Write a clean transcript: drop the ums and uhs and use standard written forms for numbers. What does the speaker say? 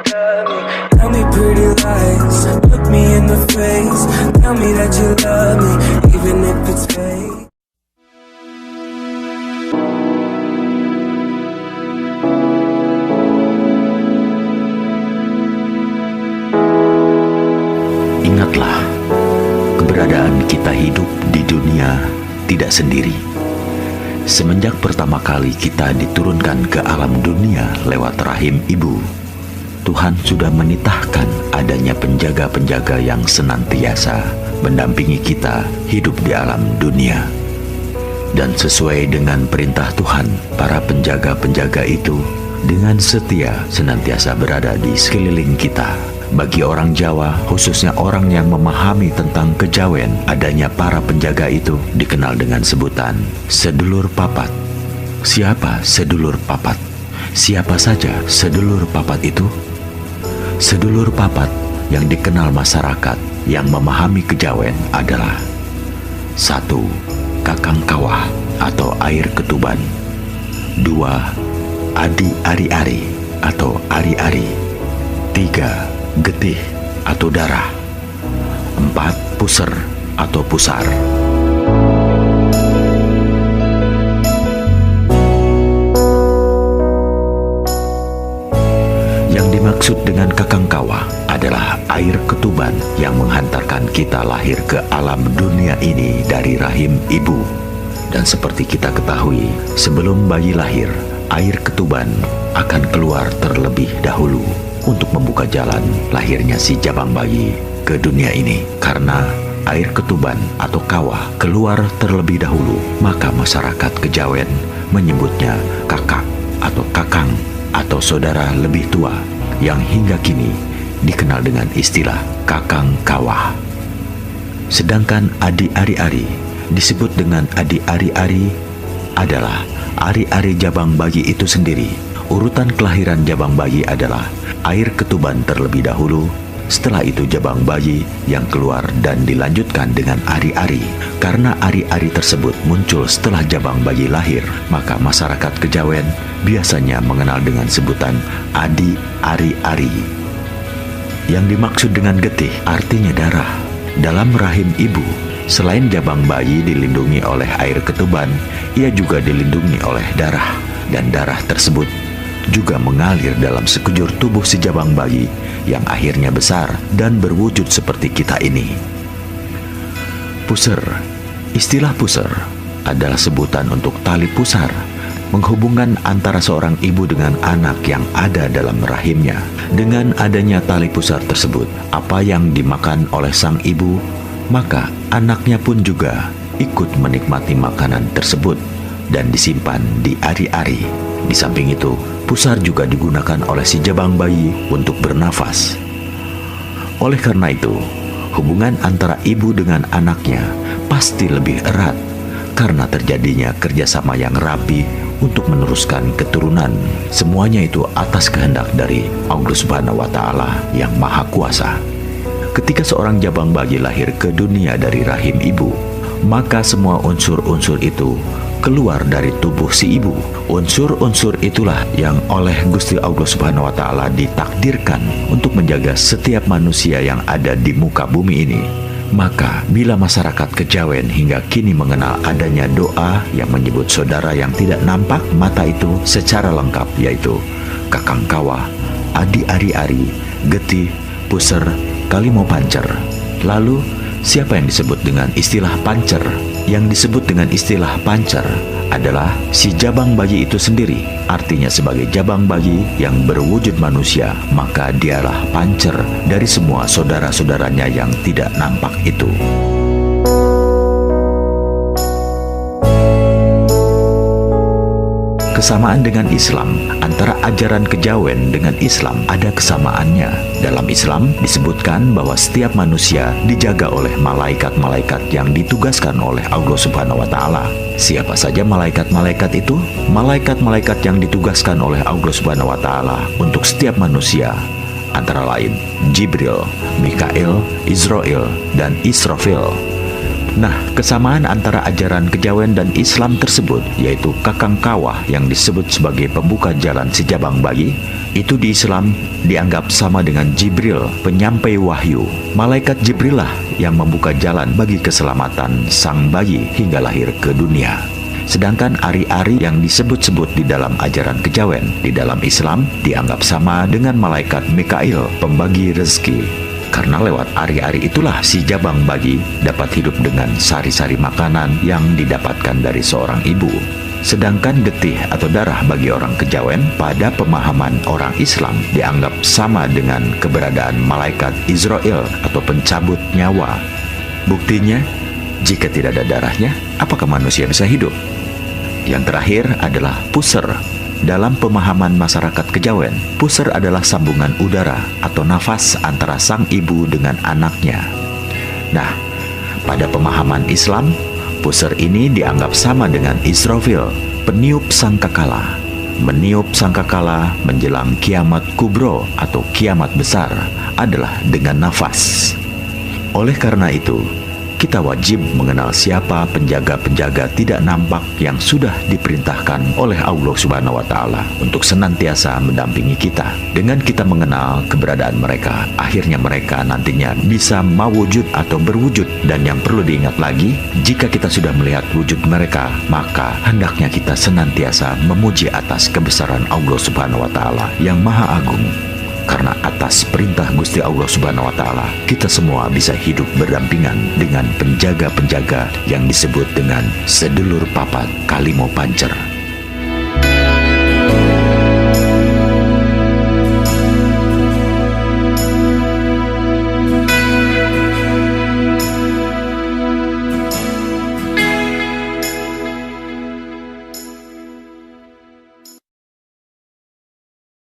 Tell me pretty lies, look me in the face. Tell me that you love me, even if it's fake. Ingatlah, keberadaan kita hidup di dunia tidak sendiri. Semenjak pertama kali kita diturunkan ke alam dunia lewat rahim ibu, Tuhan sudah menitahkan adanya penjaga-penjaga yang senantiasa mendampingi kita hidup di alam dunia. Dan sesuai dengan perintah Tuhan, para penjaga-penjaga itu dengan setia senantiasa berada di sekeliling kita. Bagi orang Jawa, khususnya orang yang memahami tentang kejawen, adanya para penjaga itu dikenal dengan sebutan sedulur papat. Siapa sedulur papat? Siapa saja sedulur papat itu? Sedulur papat yang dikenal masyarakat yang memahami kejawen adalah: 1. Kakang kawah atau air ketuban. 2. Adi ari-ari atau ari-ari. 3. Getih atau darah. 4. Puser atau pusar. Yang dimaksud dengan kakang kawah adalah air ketuban yang menghantarkan kita lahir ke alam dunia ini dari rahim ibu. Dan seperti kita ketahui, sebelum bayi lahir, air ketuban akan keluar terlebih dahulu untuk membuka jalan lahirnya si jabang bayi ke dunia ini. Karena air ketuban atau kawah keluar terlebih dahulu, maka masyarakat kejawen menyebutnya kakak atau kakang atau saudara lebih tua yang hingga kini dikenal dengan istilah kakang kawah. Sedangkan adi ari-ari disebut dengan adi ari-ari adalah ari-ari jabang bayi itu sendiri. Urutan kelahiran jabang bayi adalah air ketuban terlebih dahulu, setelah itu jabang bayi yang keluar dan dilanjutkan dengan ari-ari. Karena ari-ari tersebut muncul setelah jabang bayi lahir, maka masyarakat kejawen biasanya mengenal dengan sebutan adi ari-ari. Yang dimaksud dengan getih artinya darah. Dalam rahim ibu, selain jabang bayi dilindungi oleh air ketuban, ia juga dilindungi oleh darah. Dan darah tersebut juga mengalir dalam sekujur tubuh si jabang bayi yang akhirnya besar dan berwujud seperti kita ini. Puser. Istilah puser adalah sebutan untuk tali pusar, menghubungkan antara seorang ibu dengan anak yang ada dalam rahimnya. Dengan adanya tali pusar tersebut, apa yang dimakan oleh sang ibu, maka anaknya pun juga ikut menikmati makanan tersebut dan disimpan di ari-ari. Di samping itu, pusar juga digunakan oleh si jabang bayi untuk bernafas. Oleh karena itu, hubungan antara ibu dengan anaknya pasti lebih erat karena terjadinya kerjasama yang rapi untuk meneruskan keturunan. Semuanya itu atas kehendak dari Allah Subhanahu wa Ta'ala yang Maha Kuasa. Ketika seorang jabang bayi lahir ke dunia dari rahim ibu, maka semua unsur-unsur itu keluar dari tubuh si ibu. Unsur-unsur itulah yang oleh Gusti Allah Subhanahu wa Ta'ala ditakdirkan untuk menjaga setiap manusia yang ada di muka bumi ini. Maka bila masyarakat kejawen hingga kini mengenal adanya doa yang menyebut saudara yang tidak nampak mata itu secara lengkap, yaitu kakang kawah, adi ari-ari, getih, puser, kalimo pancer. Lalu siapa yang disebut dengan istilah pancer? Yang disebut dengan istilah pancer adalah si jabang bayi itu sendiri. Artinya sebagai jabang bayi yang berwujud manusia, maka dialah pancer dari semua saudara-saudaranya yang tidak nampak itu. Kesamaan dengan Islam, antara ajaran kejawen dengan Islam ada kesamaannya. Dalam Islam disebutkan bahwa setiap manusia dijaga oleh malaikat-malaikat yang ditugaskan oleh Allah Subhanahu wa Ta'ala. Siapa saja malaikat-malaikat itu? Malaikat-malaikat yang ditugaskan oleh Allah Subhanahu wa Ta'ala untuk setiap manusia antara lain Jibril, Mikail, Israel, dan Israfil. Nah, kesamaan antara ajaran kejawen dan Islam tersebut, yaitu kakang kawah yang disebut sebagai pembuka jalan si jabang bayi, itu di Islam dianggap sama dengan Jibril, penyampai wahyu. Malaikat Jibril lah yang membuka jalan bagi keselamatan sang bayi hingga lahir ke dunia. Sedangkan ari-ari yang disebut-sebut di dalam ajaran kejawen, di dalam Islam dianggap sama dengan malaikat Mikail, pembagi rezeki. Karena lewat ari-ari itulah si jabang bayi dapat hidup dengan sari-sari makanan yang didapatkan dari seorang ibu. Sedangkan getih atau darah bagi orang kejawen pada pemahaman orang Islam dianggap sama dengan keberadaan malaikat Israel atau pencabut nyawa. Buktinya, jika tidak ada darahnya, apakah manusia bisa hidup? Yang terakhir adalah puser. Dalam pemahaman masyarakat kejawen, puser adalah sambungan udara atau nafas antara sang ibu dengan anaknya. Nah, pada pemahaman Islam, puser ini dianggap sama dengan Israfil, peniup sangkakala. Meniup sangkakala menjelang kiamat kubro atau kiamat besar adalah dengan nafas. Oleh karena itu, kita wajib mengenal siapa penjaga-penjaga tidak nampak yang sudah diperintahkan oleh Allah Subhanahu wa Ta'ala untuk senantiasa mendampingi kita. Dengan kita mengenal keberadaan mereka, akhirnya mereka nantinya bisa mewujud atau berwujud. Dan yang perlu diingat lagi, jika kita sudah melihat wujud mereka, maka hendaknya kita senantiasa memuji atas kebesaran Allah Subhanahu wa Ta'ala yang Maha Agung. Karena atas perintah Gusti Allah Subhanahu wa Ta'ala, kita semua bisa hidup berdampingan dengan penjaga-penjaga yang disebut dengan sedulur papat kalimo pancer.